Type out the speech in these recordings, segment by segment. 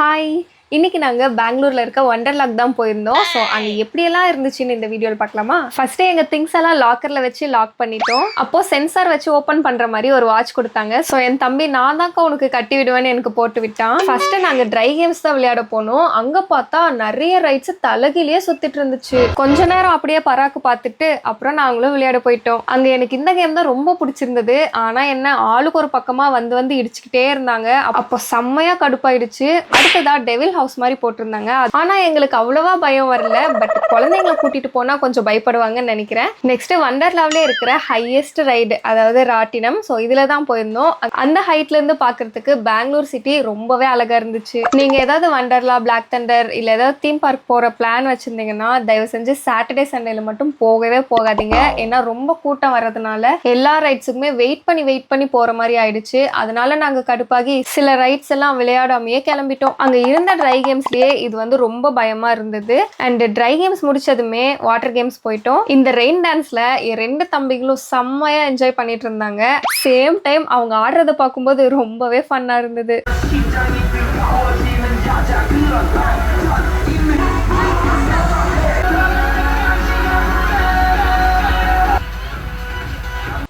Hi. இன்னைக்கு நாங்க பெங்களூர்ல இருக்க வண்டர்லாக் தான் போயிருந்தோம். ஸோ அங்க எப்படியெல்லாம் இருந்துச்சுன்னு இந்த வீடியோவில் பார்க்கலாமா? ஃபர்ஸ்டே எங்க திங்ஸ் எல்லாம் லாக்கர்ல வச்சு லாக் பண்ணிட்டோம். அப்போ சென்சார் வச்சு ஓப்பன் பண்ற மாதிரி ஒரு வாட்ச் கொடுத்தாங்க. ஸோ என் தம்பி நான் தான்க்கா உனக்கு கட்டி விடுவேன்னு எனக்கு போட்டு விட்டான். ஃபர்ஸ்ட் நாங்க ட்ரை கேம்ஸ் தான் விளையாட போனோம். அங்க பார்த்தா நிறைய ரைட்ஸ் தலகிலேயே சுத்திட்டு இருந்துச்சு. கொஞ்ச நேரம் அப்படியே பராக்கு பார்த்துட்டு அப்புறம் நாங்களும் விளையாட போயிட்டோம். அங்க எனக்கு இந்த கேம் தான் ரொம்ப பிடிச்சிருந்தது. ஆனா என்ன ஆளுக்கு ஒரு பக்கமா வந்து வந்து இடிச்சுக்கிட்டே இருந்தாங்க. அப்போ செம்மையா கடுப்பாயிடுச்சு. அடுத்ததா டெவில் ஹவுஸ் மாதிரி போட்டிருந்தாங்க. ஆனா எங்களுக்கு அவ்வளவா பயம் வரல. பட் குழந்தைங்களை கூட்டிட்டு போனா கொஞ்சம் பயப்படுவாங்கன்னு நினைக்கிறேன். நெக்ஸ்ட் வண்டர்லாவிலே இருக்கிற ஹையஸ்ட் ரைடு, அதாவது ராட்டினம். ஸோ இதுல தான் போயிருந்தோம். அந்த ஹைட்ல இருந்து பாக்குறதுக்கு பெங்களூர் சிட்டி ரொம்பவே அழகா இருந்துச்சு. நீங்க ஏதாவது வண்டர்லா, பிளாக் தண்டர் இல்ல ஏதாவது தீம் பார்க் போற பிளான் வச்சிருந்தீங்கன்னா தயவு செஞ்சு சாட்டர்டே சண்டேல மட்டும் போகவே போகாதீங்க. ஏன்னா ரொம்ப கூட்டம் வர்றதுனால எல்லா ரைட்ஸுக்குமே வெயிட் பண்ணி போற மாதிரி ஆயிடுச்சு. அதனால நாங்க கடுப்பாகி சில ரைட்ஸ் எல்லாம் விளையாடாமையே கிளம்பிட்டோம். அங்க இருந்த ட்ரை கேம்ஸ்லயே இது வந்து ரொம்ப பயமா இருந்தது. அண்ட் ட்ரை கேம்ஸ் முடிச்சதுமே வாட்டர் கேம்ஸ் போயிட்டோம். இந்த ரெயின் டான்ஸ்ல என் ரெண்டு தம்பிகளும் செம்மையா என்ஜாய் பண்ணிட்டு இருந்தாங்க. சேம் டைம் அவங்க ஆடுறத பார்க்கும்போது ரொம்பவே ஃபன்னா இருந்தது.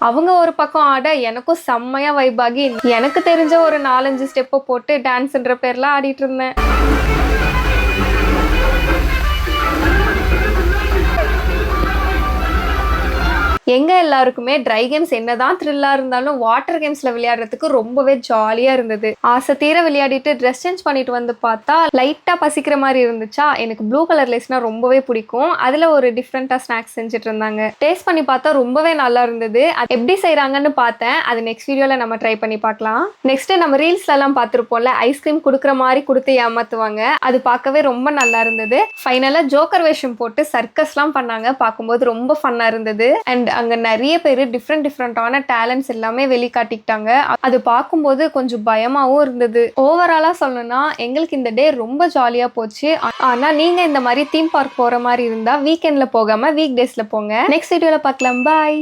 அவங்க ஒரு பக்கம் ஆட எனக்கும் செம்மையா வைபாகி எனக்கு தெரிஞ்ச ஒரு 4-5 ஸ்டெப்பை போட்டு டான்ஸ்ன்ற பேர்ல ஆடிட்டு இருந்தேன். எங்க எல்லாருக்குமே ட்ரை கேம்ஸ் என்னதான் த்ரில்லா இருந்தாலும் வாட்டர் கேம்ஸ்ல விளையாடுறதுக்கு ரொம்பவே ஜாலியா இருந்தது. ஆசை தீர விளையாடிட்டு ட்ரெஸ் சேஞ்ச் பண்ணிட்டு வந்து பார்த்தா லைட்டா பசிக்கிற மாதிரி இருந்துச்சா. எனக்கு ப்ளூ கலர் லேஸ்னா ரொம்பவே பிடிக்கும். அதுல ஒரு டிஃப்ரெண்டா ஸ்நாக்ஸ் செஞ்சுட்டு இருந்தாங்க. டேஸ்ட் பண்ணி பார்த்தா ரொம்பவே நல்லா இருந்தது. அது எப்படி செய்யறாங்கன்னு பார்த்தேன். அது நெக்ஸ்ட் வீடியோல நம்ம ட்ரை பண்ணி பார்க்கலாம். நெக்ஸ்ட் நம்ம ரீல்ஸ்ல எல்லாம் பார்த்திருப்போம்ல, ஐஸ்கிரீம் கொடுக்குற மாதிரி கொடுத்து ஏமாத்துவாங்க. அது பார்க்கவே ரொம்ப நல்லா இருந்தது. ஃபைனலா ஜோக்கர் வேஷம் போட்டு சர்க்கஸ்லாம் பண்ணாங்க. பார்க்கும்போது ரொம்ப ஃபன்னா இருந்தது. அண்ட் அங்க நிறைய பேர் டிஃப்ரெண்டான டேலண்ட்ஸ் எல்லாமே வெளிக்காட்டிக்கிட்டாங்க. அது பார்க்கும்போது கொஞ்சம் பயமாவும் இருந்தது. ஓவராலா சொல்லணும்னா எங்களுக்கு இந்த டே ரொம்ப ஜாலியா போச்சு. ஆனா நீங்க இந்த மாதிரி தீம் பார்க் போற மாதிரி இருந்தா வீக்கெண்ட்ல போகாம வீக் டேஸ்ல போங்க. நெக்ஸ்ட் வீடியோல பார்க்கலாம். பாய்.